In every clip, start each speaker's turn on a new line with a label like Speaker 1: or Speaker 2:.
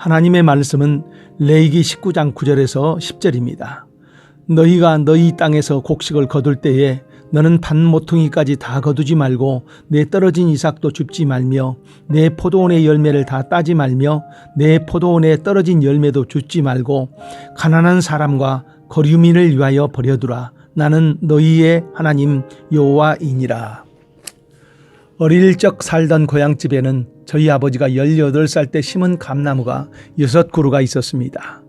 Speaker 1: 하나님의 말씀은 레위기 19장 9절에서 10절입니다. 너희가 너희 땅에서 곡식을 거둘 때에 너는 반 모퉁이까지 다 거두지 말고 내 떨어진 이삭도 줍지 말며 내 포도원의 열매를 다 따지 말며 내 포도원에 떨어진 열매도 줍지 말고 가난한 사람과 거류민을 위하여 버려두라. 나는 너희의 하나님 여호와이니라. 어릴 적 살던 고향집에는 저희 아버지가 18살 때 심은 감나무가 6그루가 있었습니다.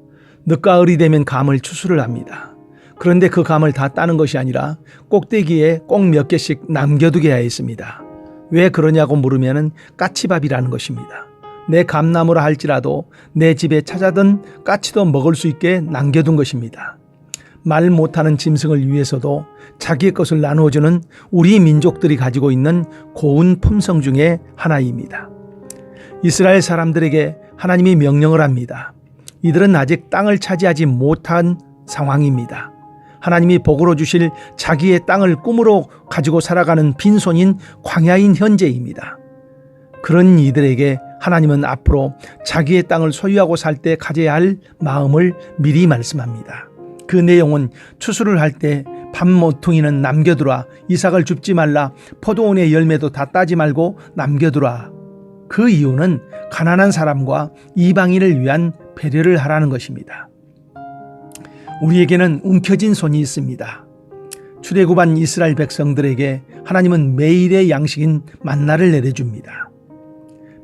Speaker 1: 늦가을이 되면 감을 추수를 합니다. 그런데 그 감을 다 따는 것이 아니라 꼭대기에 꼭 몇 개씩 남겨두게 했습니다. 왜 그러냐고 물으면 까치밥이라는 것입니다. 내 감나무라 할지라도 내 집에 찾아든 까치도 먹을 수 있게 남겨둔 것입니다. 말 못하는 짐승을 위해서도 자기의 것을 나누어주는 우리 민족들이 가지고 있는 고운 품성 중에 하나입니다. 이스라엘 사람들에게 하나님이 명령을 합니다. 이들은 아직 땅을 차지하지 못한 상황입니다. 하나님이 복으로 주실 자기의 땅을 꿈으로 가지고 살아가는 빈손인 광야인 현재입니다. 그런 이들에게 하나님은 앞으로 자기의 땅을 소유하고 살 때 가져야 할 마음을 미리 말씀합니다. 그 내용은 추수를 할 때 반 모퉁이는 남겨두라, 이삭을 줍지 말라, 포도원의 열매도 다 따지 말고 남겨두라. 그 이유는 가난한 사람과 이방인을 위한 배려를 하라는 것입니다. 우리에게는 움켜진 손이 있습니다. 출애굽한 이스라엘 백성들에게 하나님은 매일의 양식인 만나를 내려줍니다.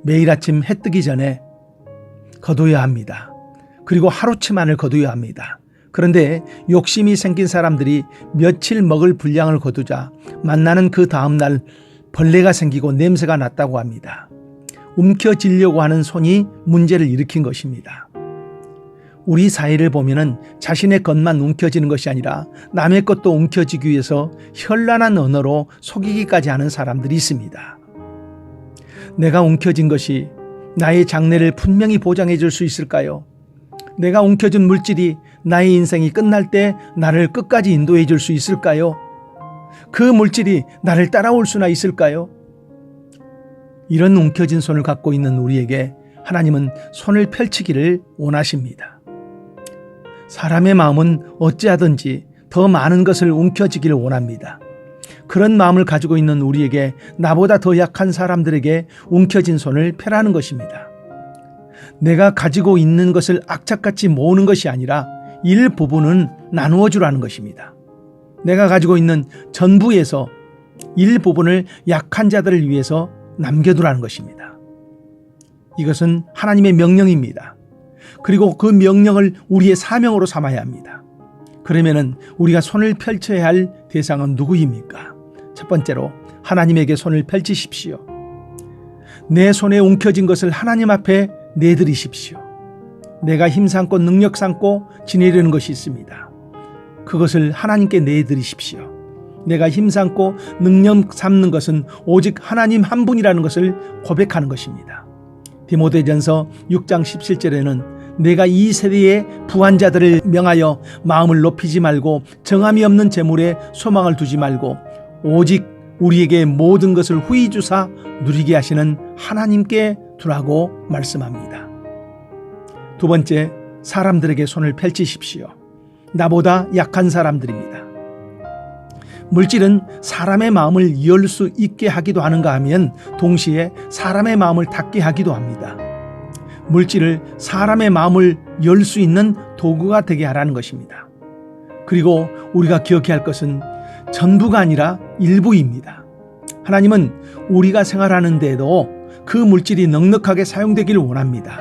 Speaker 1: 매일 아침 해 뜨기 전에 거둬야 합니다. 그리고 하루치만을 거둬야 합니다. 그런데 욕심이 생긴 사람들이 며칠 먹을 분량을 거두자 만나는 그 다음날 벌레가 생기고 냄새가 났다고 합니다. 움켜쥐려고 하는 손이 문제를 일으킨 것입니다. 우리 사회를 보면은 자신의 것만 움켜쥐는 것이 아니라 남의 것도 움켜쥐기 위해서 현란한 언어로 속이기까지 하는 사람들이 있습니다. 내가 움켜쥔 것이 나의 장래를 분명히 보장해 줄 수 있을까요? 내가 움켜준 물질이 나의 인생이 끝날 때 나를 끝까지 인도해 줄 수 있을까요? 그 물질이 나를 따라올 수나 있을까요? 이런 움켜진 손을 갖고 있는 우리에게 하나님은 손을 펼치기를 원하십니다. 사람의 마음은 어찌하든지 더 많은 것을 움켜쥐기를 원합니다. 그런 마음을 가지고 있는 우리에게 나보다 더 약한 사람들에게 움켜진 손을 펴라는 것입니다. 내가 가지고 있는 것을 악착같이 모으는 것이 아니라 일부분은 나누어 주라는 것입니다. 내가 가지고 있는 전부에서 일부분을 약한 자들을 위해서 남겨두라는 것입니다. 이것은 하나님의 명령입니다. 그리고 그 명령을 우리의 사명으로 삼아야 합니다. 그러면은 우리가 손을 펼쳐야 할 대상은 누구입니까? 첫 번째로 하나님에게 손을 펼치십시오. 내 손에 움켜진 것을 하나님 앞에 내드리십시오. 내가 힘 삼고 능력 삼고 지내려는 것이 있습니다. 그것을 하나님께 내드리십시오. 내가 힘 삼고 능력 삼는 것은 오직 하나님 한 분이라는 것을 고백하는 것입니다. 디모데전서 6장 17절에는 내가 이 세대의 부한 자들을 명하여 마음을 높이지 말고 정함이 없는 재물에 소망을 두지 말고 오직 우리에게 모든 것을 후히 주사 누리게 하시는 하나님께 두라고 말씀합니다. 두 번째, 사람들에게 손을 펼치십시오. 나보다 약한 사람들입니다. 물질은 사람의 마음을 열 수 있게 하기도 하는가 하면 동시에 사람의 마음을 닫게 하기도 합니다. 물질을 사람의 마음을 열 수 있는 도구가 되게 하라는 것입니다. 그리고 우리가 기억해야 할 것은 전부가 아니라 일부입니다. 하나님은 우리가 생활하는 데에도 그 물질이 넉넉하게 사용되기를 원합니다.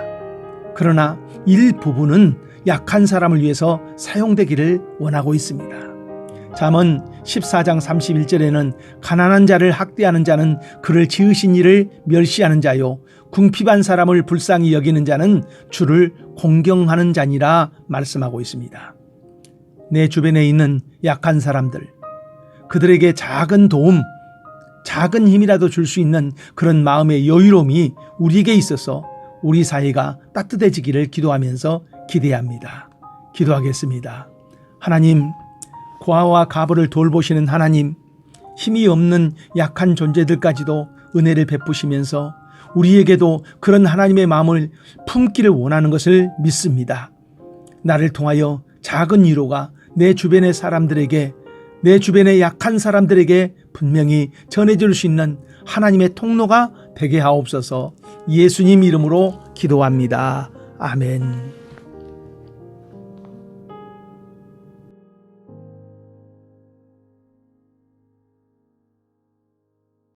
Speaker 1: 그러나 일부분은 약한 사람을 위해서 사용되기를 원하고 있습니다. 잠언 14장 31절에는 가난한 자를 학대하는 자는 그를 지으신 이를 멸시하는 자요 궁핍한 사람을 불쌍히 여기는 자는 주를 공경하는 자니라 말씀하고 있습니다. 내 주변에 있는 약한 사람들, 그들에게 작은 도움, 작은 힘이라도 줄 수 있는 그런 마음의 여유로움이 우리에게 있어서 우리 사회가 따뜻해지기를 기도하면서 기대합니다. 기도하겠습니다. 하나님, 고아와 가부를 돌보시는 하나님, 힘이 없는 약한 존재들까지도 은혜를 베푸시면서 우리에게도 그런 하나님의 마음을 품기를 원하는 것을 믿습니다. 나를 통하여 작은 위로가 내 주변의 사람들에게, 내 주변의 약한 사람들에게 분명히 전해질 수 있는 하나님의 통로가 되게 하옵소서. 예수님 이름으로 기도합니다. 아멘.